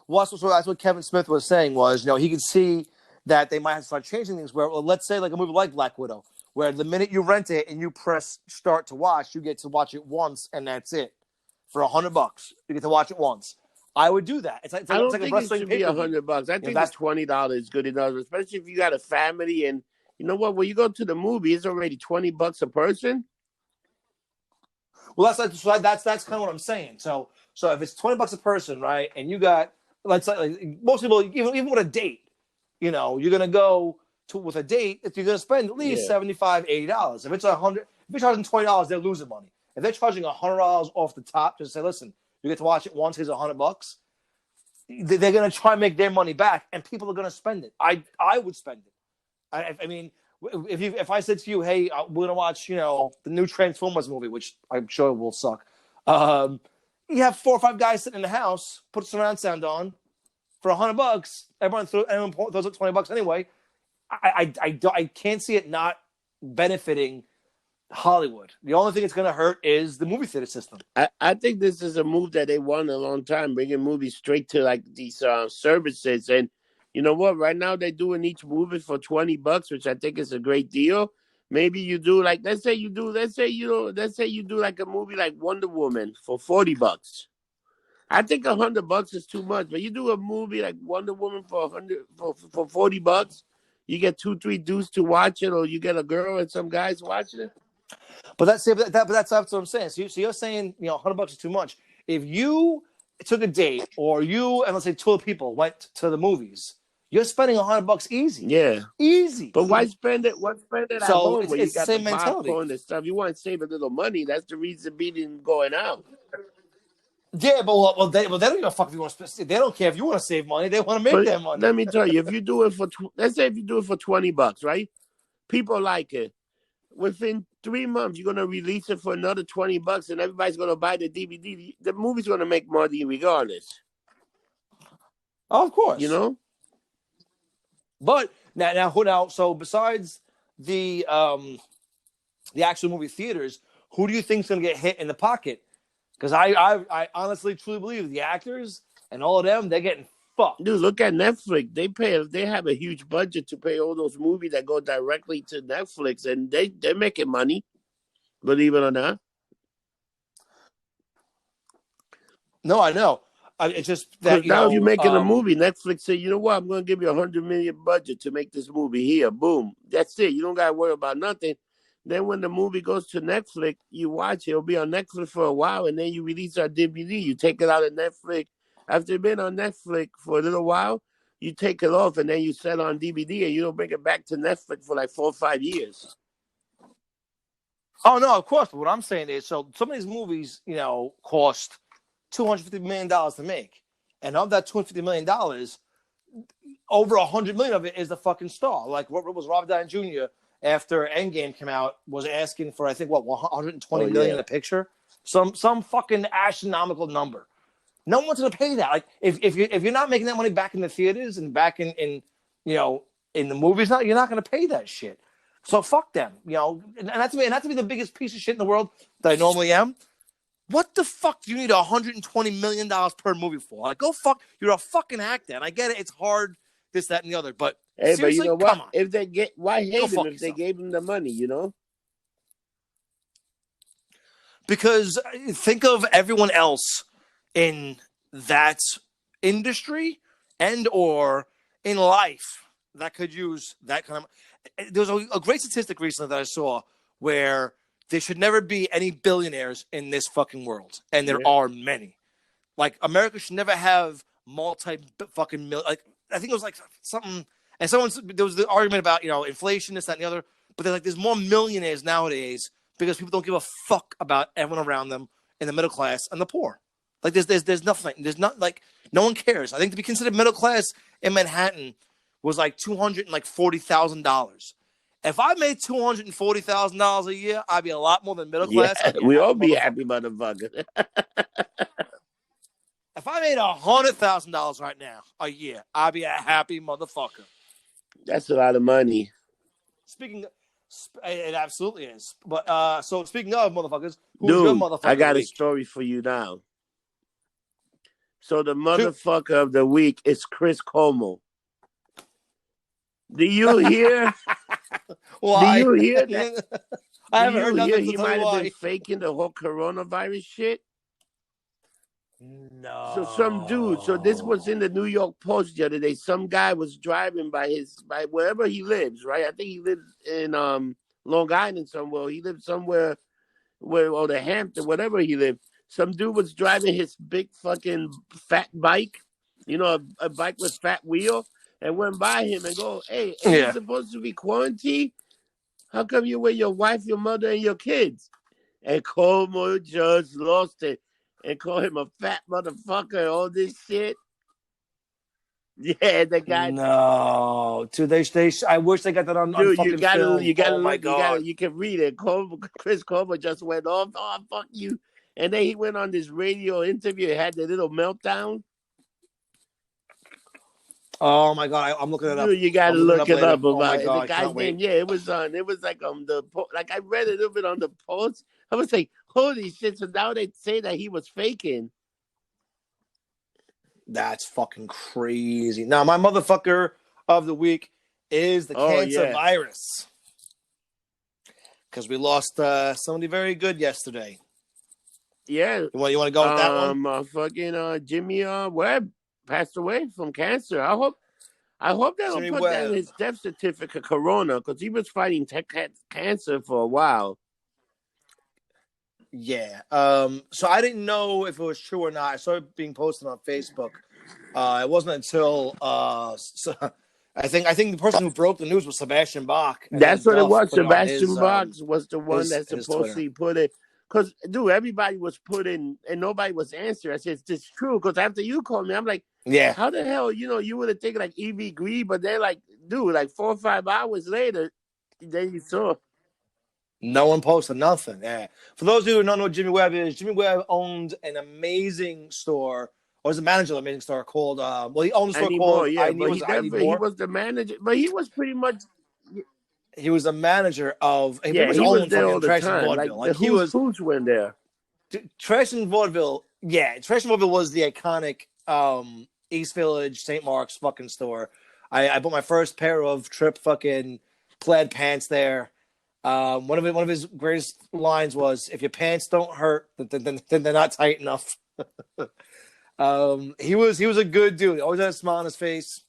Well, so that's what Kevin Smith was saying was, he could see that they might have to start changing things. Where, let's say, like a movie like Black Widow, where the minute you rent it and you press start to watch, you get to watch it once and that's it for $100. You get to watch it once. I would do that. I don't think it should be $100. I think that's $20 is good enough, especially if you got a family. And you know what? When you go to the movie, it's already $20 a person. Well, that's kind of what I'm saying. So if it's $20 a person, right, and you got, let's say, most people, even with a date, you're gonna go with a date. If you're gonna spend at least $75, $80. If it's $100, if you're charging $20, they're losing money. If they're charging $100 off the top, just say, listen, you get to watch it once. Here's $100. they're going to try and make their money back, and people are going to spend it. I would spend it. I mean, if I said to you, hey, we're going to watch, the new Transformers movie, which I'm sure will suck. You have 4 or 5 guys sitting in the house, put surround sound on for $100. Everyone throws up $20 anyway. I can't see it not benefiting Hollywood. The only thing it's going to hurt is the movie theater system. I think this is a move that they want a long time, bringing movies straight to like these services. And you know what? Right now they're doing each movie for $20, which I think is a great deal. Maybe you do like let's say you do like a movie like Wonder Woman for $40. I think $100 is too much, but you do a movie like Wonder Woman for $40, you get 2-3 dudes to watch it, or you get a girl and some guys watching it. But that's what I'm saying. So you're saying $100 is too much. If you took a date, or you and let's say 2 people went to the movies, you're spending $100 easy. Yeah, easy. But why spend it? Why spend it at home where you got the same popcorn and stuff? You want to save a little money. That's the reason being going out. Yeah, but they don't give a fuck if you want to spend. They don't care if you want to save money. They want to make their money. Let me tell you, if you do it for let's say if you do it for $20, right? People like it. Within 3 months, you're gonna release it for another $20, and everybody's gonna buy the DVD. The movie's gonna make money regardless. Oh, of course, But now, so besides the actual movie theaters, who do you think's gonna get hit in the pocket? Because I honestly truly believe the actors and all of them, they're getting fucked. Dude, look at Netflix. They have a huge budget to pay all those movies that go directly to Netflix, and they're making money, believe it or not. No, I know. It's just that now if you're making a movie, Netflix say, you know what, I'm going to give you $100 million budget to make this movie here. Boom. That's it. You don't got to worry about nothing. Then when the movie goes to Netflix, you watch it. It'll be on Netflix for a while, and then you release our DVD. You take it out of Netflix. After it's been on Netflix for a little while, you take it off, and then you sell it on DVD, and you don't bring it back to Netflix for like 4 or 5 years. Oh, no, of course. But what I'm saying is, so some of these movies, cost $250 million to make. And of that $250 million, over $100 million of it is the fucking star. Like, what was Robert Downey Jr., after Endgame came out, was asking for, I think, $120 million a picture? Some fucking astronomical number. No one's going to pay that. Like, if you're not making that money back in the theaters and back in the movies now, you're not going to pay that shit. So fuck them, and not to be the biggest piece of shit in the world that I normally am. What the fuck do you need $120 million per movie for? Like, go fuck. You're a fucking actor, and I get it. It's hard, this, that, and the other. But hey, seriously, but you know what? Come on. If they get, why hate them if yourself. they gave them the money? Because think of everyone else in that industry and or in life that could use that kind of. There was a great statistic recently that I saw where there should never be any billionaires in this fucking world, and there are many. Like, America should never have fucking like, I think it was like something, and there was the argument about inflation, this, that, and the other. But there's more millionaires nowadays because people don't give a fuck about everyone around them in the middle class and the poor. Like, there's nothing. There's not, like, no one cares. I think to be considered middle class in Manhattan was like $240,000. If I made $240,000 a year, I'd be a lot more than middle class. Yeah, we all be happy, motherfucker. If I made $100,000 right now a year, I'd be a happy motherfucker. That's a lot of money. It absolutely is. But so speaking of motherfuckers, who's dude, your motherfucker? I got a story for you now. So the motherfucker of the week is Chris Cuomo. Do you hear? Why? Do you hear that? I haven't heard nothing. He might have been faking the whole coronavirus shit. No. So some dude. So this was in the New York Post the other day. Some guy was driving by wherever he lives, right? I think he lives in Long Island somewhere. He lived somewhere or the Hampton, whatever he lived. Some dude was driving his big fucking fat bike, a bike with fat wheel, and went by him and go, hey, are you supposed to be quarantined? How come you with your wife, your mother, and your kids? And Cuomo just lost it and called him a fat motherfucker and all this shit. Yeah, the guy. No, dude, they. I wish they got that on Dude, fucking film. you gotta Oh my look, god. you can read it. Chris Cuomo just went off. Oh, fuck you! And then he went on this radio interview. And had the little meltdown. Oh my god, I'm looking it up. Dude, you gotta I'm looking it look up it later. up Oh my about it. The god, I guy's cannot name. wait. Yeah, it was on. It was like like I read a little bit on the post. I was like, holy shit! So now they say that he was faking. That's fucking crazy. Now, my motherfucker of the week is the cancer Yeah. virus. Because we lost somebody very good yesterday. Yeah. You want to go with that one? Fucking Jimmy Webb passed away from cancer. I hope they don't Jimmy put that in Webb. his death certificate, Corona, because he was fighting cancer for a while. Yeah. So I didn't know if it was true or not. I saw it being posted on Facebook. It wasn't until I think the person who broke the news was Sebastian Bach. And That's what it Duff was. put it on Sebastian Bach was the one that his Twitter. supposedly put it. Because, dude, everybody was putting, and nobody was answering. I said, it's true. Because after you called me, I'm like, yeah, how the hell, you would have taken like EV Gree, but they're like, dude, like 4 or 5 hours later, then you saw. No one posted nothing. Yeah. For those of you who don't know what Jimmy Webb is, Jimmy Webb owned an amazing store, or was the manager of an amazing store called, he owned a store called Yeah, but he was the manager, but he was pretty much. He was a manager of. He pretty much he was owned there all fucking the Trash and time. Vaudeville. Like he was who's went there? Trash and Vaudeville. Yeah, Trash and Vaudeville was the iconic East Village St. Mark's fucking store. I bought my first pair of Trip fucking plaid pants there. One of his greatest lines was, "If your pants don't hurt, then they're not tight enough." He was a good dude. He always had a smile on his face,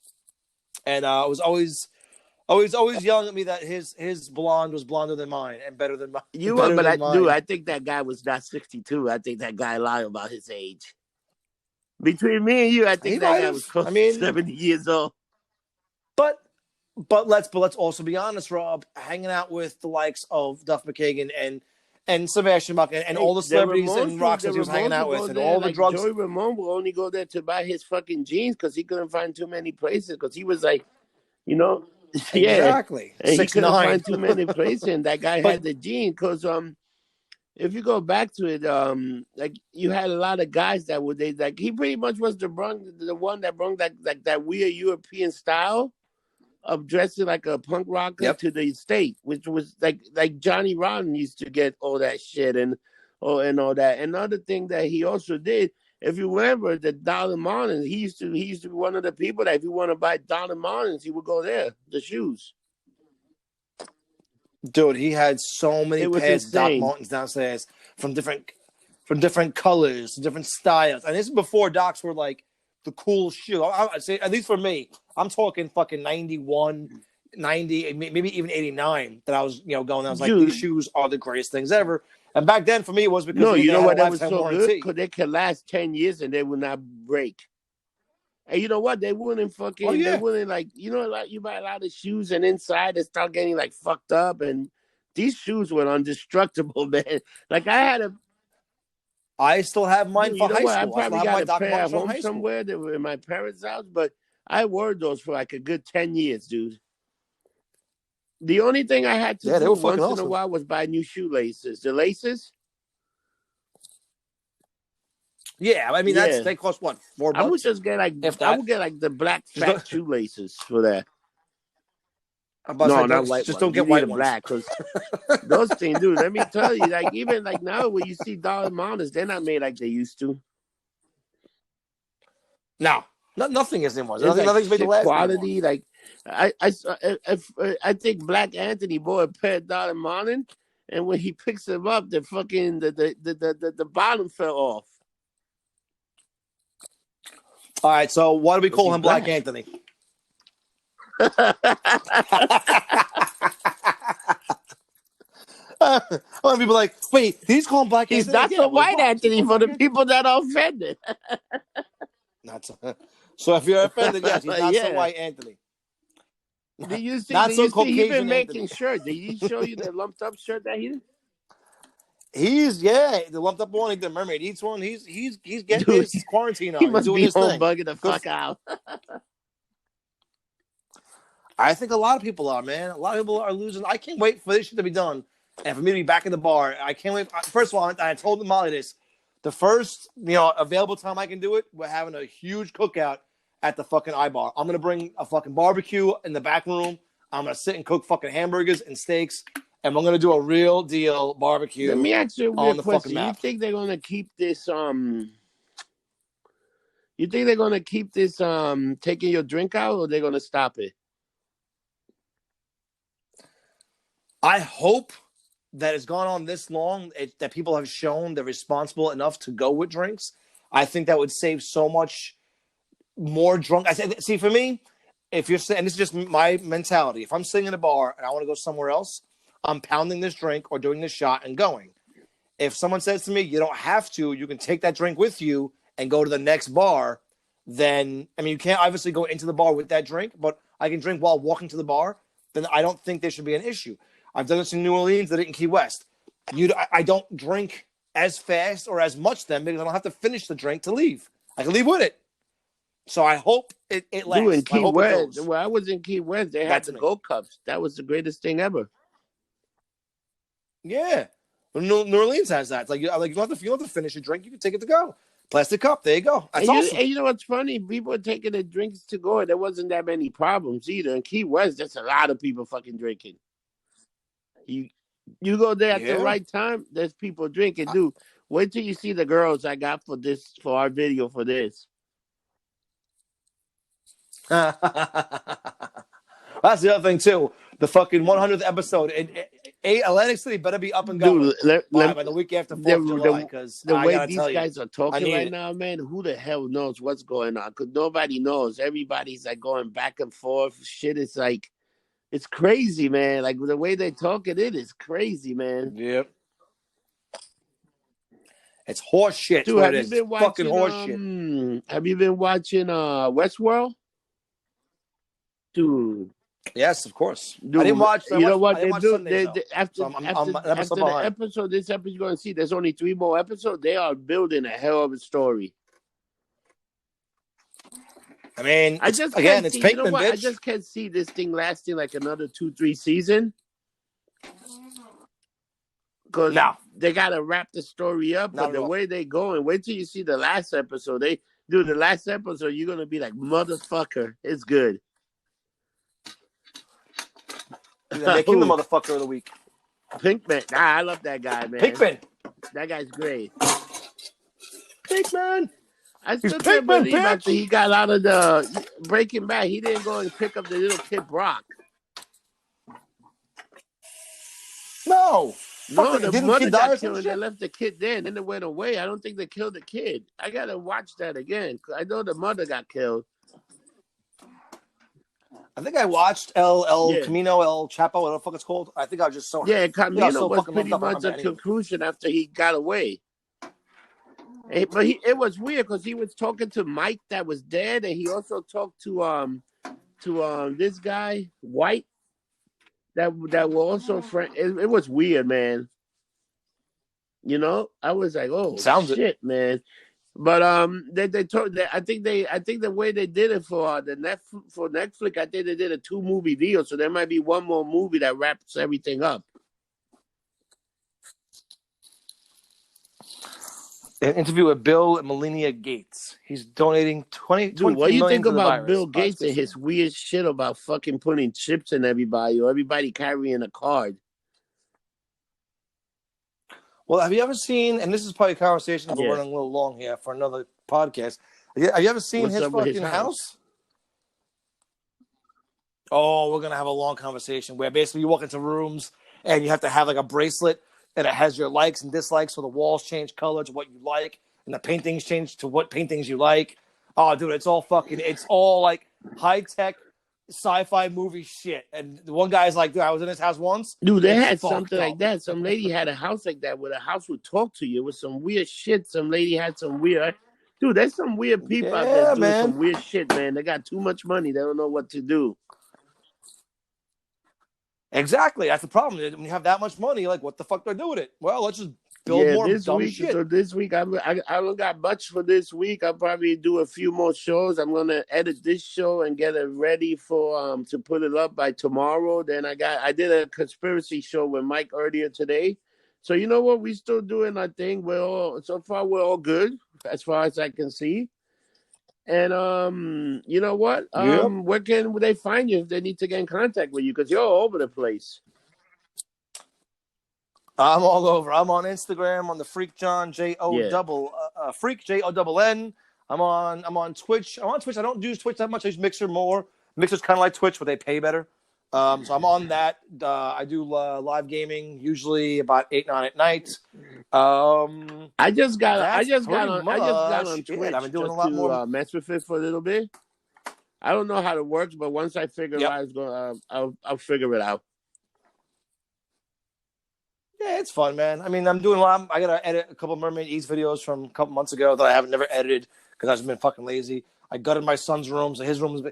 and was always yelling at me that his blonde was blonder than mine and better than mine. I think that guy was not 62. I think that guy lied about his age. Between me and you, I think that guy was close to 70 years old. But let's also be honest, Rob. Hanging out with the likes of Duff McKagan and Sebastian Bach and all the celebrities and rock stars he was hanging out with, and all the drugs. Joey Ramone will only go there to buy his fucking jeans because he couldn't find too many places. Because he was like, yeah, exactly. And he couldn't find too many places, and that guy had the jeans. Because if you go back to it, like you had a lot of guys that would he pretty much was the one that brought that weird European style of dressing like a punk rocker to the state, which was like Johnny Rotten used to get all that shit and all that. Another thing that he also did, if you remember, the Dollar Martens, he used to be one of the people that if you want to buy Dollar Martens, he would go there, the shoes. Dude, he had so many pairs of Doc Martens downstairs from different colors, different styles, and this is before Docs were like the cool shoe. I'd say, at least for me, I'm talking fucking 91, 90, maybe even 89 that I was, going. I was like, these shoes are the greatest things ever. And back then, for me, it was because you know what, that was so good because they could last 10 years and they would not break. And you know what? They wouldn't fucking. They wouldn't like you buy a lot of shoes and inside they start getting like fucked up. And these shoes were indestructible, man. Like I still have mine for high school. I probably got a pair at home somewhere that were in my parents' house, but I wore those for like a good 10 years, dude. The only thing I had to do once in a while was buy new shoelaces. The laces? Yeah, I mean they cost what, $4? I would just get the black fat shoelaces for that. No, not white. Just don't get white ones. Black, because those things, dude. Let me tell you, like even like now, when you see Dollar Martens, they're not made like they used to. No, nothing is anymore. Nothing's made to last quality. Anymore. Like I think Black Anthony bought a pair of Dollar Martens, and when he picks them up, the fucking the bottom fell off. All right, so why do we call him Black Anthony? A lot of people are like, wait, did he call him Black Anthony? He's not the white Anthony for the people that are offended. So if you're offended, yes, he's not so white Anthony. Did you see? He's been making shirts. Did he show you the lumped up shirt that he did? He's the lumped up one. He did Mermaid Eats one. He's getting his quarantine on. He must be home bugging the fuck out. I think a lot of people are, man. A lot of people are losing. I can't wait for this shit to be done and for me to be back in the bar. I can't wait. First of all, I told Molly this. The first, available time I can do it, we're having a huge cookout at the fucking iBar. I'm gonna bring a fucking barbecue in the back room. I'm gonna sit and cook fucking hamburgers and steaks, and we're gonna do a real deal barbecue. Let me ask you a on weird the question. fucking map. You think they're gonna keep this? You think they're gonna keep this? Taking your drink out, or they're gonna stop it? I hope that it's gone on this long that people have shown they're responsible enough to go with drinks. I think that would save so much more drunk. See, for me, if you're saying, and this is just my mentality, if I'm sitting in a bar and I want to go somewhere else, I'm pounding this drink or doing this shot and going. If someone says to me, you don't have to, you can take that drink with you and go to the next bar, then, you can't obviously go into the bar with that drink, but I can drink while walking to the bar, then I don't think there should be an issue. I've done this in New Orleans, did it in Key West. I don't drink as fast or as much then because I don't have to finish the drink to leave. I can leave with it. So I hope it lasts. Dude, in Key West, when I was in Key West, they had the Gold Cups. That was the greatest thing ever. Yeah. New Orleans has that. It's like you don't have to finish your drink. You can take it to go. Plastic cup. There you go. That's awesome. And you know what's funny? People are taking their drinks to go. There wasn't that many problems either. In Key West, there's a lot of people fucking drinking. You go there at the right time, there's people drinking. Dude, wait till you see the girls I got for our video for this. That's the other thing too. The fucking 100th episode. Atlantic City better be up and going by the week after 4th of July. Because the way these guys are talking right now, man, who the hell knows what's going on? Because nobody knows. Everybody's like going back and forth. Shit is like, it's crazy, man. Like the way they talk it is crazy, man. Yep. It's horse shit. Dude, have you been watching fucking horse shit? Have you been watching Westworld? Dude. Yes, of course. Dude, I didn't watch. You know what they do? After the episode, this episode you're gonna see. There's only 3 more episodes. They are building a hell of a story. It's Pinkman, bitch. I just can't see this thing lasting like another 2-3 seasons. Because they gotta wrap the story up. But the way they going, wait till you see the last episode. The last episode, you're gonna be like, motherfucker, it's good. They're making the motherfucker of the week. Pinkman. I love that guy, man. Pinkman. That guy's great. Pinkman. I still can't believe after he got out of the Breaking Bad, he didn't go and pick up the little kid Brock. No, the mother got killed and they left the kid there and then they went away. I don't think they killed the kid. I got to watch that again. I know the mother got killed. I think I watched Camino, El Chapo, whatever the fuck it's called. I think I was just so... Yeah, Camino was pretty much a conclusion after he got away. But it was weird because he was talking to Mike that was dead, and he also talked to this guy White that were also friends. It was weird, man. I was like, oh, shit, man. But they told. I think the way they did it for Netflix, I think they did a 2-movie deal, so there might be one more movie that wraps everything up. An interview with Bill and Melania Gates. He's donating 20 Dude, what do you think about Bill virus? Gates and his weird shit about fucking putting chips in everybody or everybody carrying a card? Well, have you ever seen, and this is probably a conversation we're running a little long here for another podcast. Have you ever seen his fucking house? Oh, we're going to have a long conversation where basically you walk into rooms and you have to have like a bracelet and it has your likes and dislikes, so the walls change color to what you like and the paintings change to what paintings you like. Oh, dude, it's all like high-tech sci-fi movie shit. And the one guy's like, dude, I was in his house once. Dude, they had something like that. Some lady had a house like that where the house would talk to you with some weird shit. Some lady had some weird... Dude, there's some weird people out there doing some weird shit, man. They got too much money. They don't know what to do. Exactly. That's the problem. When you have that much money, like, what the fuck do I do with it? Well, let's just build more this dumb week. shit. So this week, I don't got much for this week. I'll probably do a few more shows. I'm gonna edit this show and get it ready for to put it up by tomorrow. Then I did a conspiracy show with Mike earlier today. So you know what? We still doing our thing. So far we're all good as far as I can see. And you know what? Where can they find you if they need to get in contact with you? Because you're all over the place. I'm all over. I'm on Instagram on the Freak John Freak JONN. I'm on Twitch. I'm on Twitch. I don't use Twitch that much. I use Mixer more. Mixer's kind of like Twitch, but they pay better. So I'm on that. I do live gaming usually about 8, 9 at night. I just got on Twitch. I've been doing a lot more. Mess with it for a little bit. I don't know how it works, but once I figure out, it's going, I'll figure it out. Yeah, it's fun, man. I mean, I'm doing a lot. I gotta edit a couple of Mermaid Eats videos from a couple months ago that I haven't never edited because I've just been fucking lazy. I gutted my son's room, so his room is.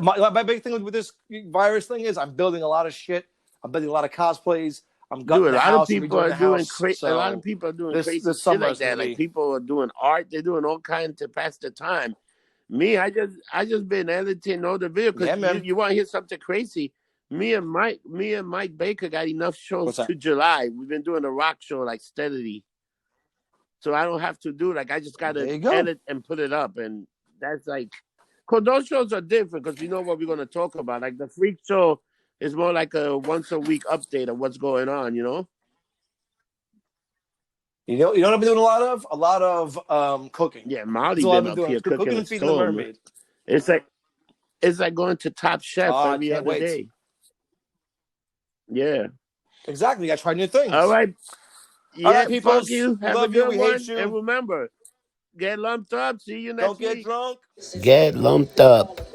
My big thing with this virus thing is I'm building a lot of shit. I'm building a lot of cosplays. I'm gutting the house. A lot of people are doing crazy. A lot of people are doing crazy shit like that. Like people are doing art. They're doing all kinds to pass the time. Me, I just been editing all the videos because you want to hear something crazy. Me and Mike Baker got enough shows to July. We've been doing a rock show like steadily, so I don't have to do I just gotta edit and put it up, and that's like, cause those shows are different because we know what we're gonna talk about. Like the Freak Show is more like a once a week update of what's going on. You know. You know what I've been doing a lot of cooking. Yeah, Molly's been up here cooking and feeding the mermaid. It's like going to Top Chef every other day. Yeah. Exactly. I try new things. All right. Yeah, all right, people. Fuck you. Have a good one. And remember, get lumped up. See you next week. Don't get drunk. Get lumped up.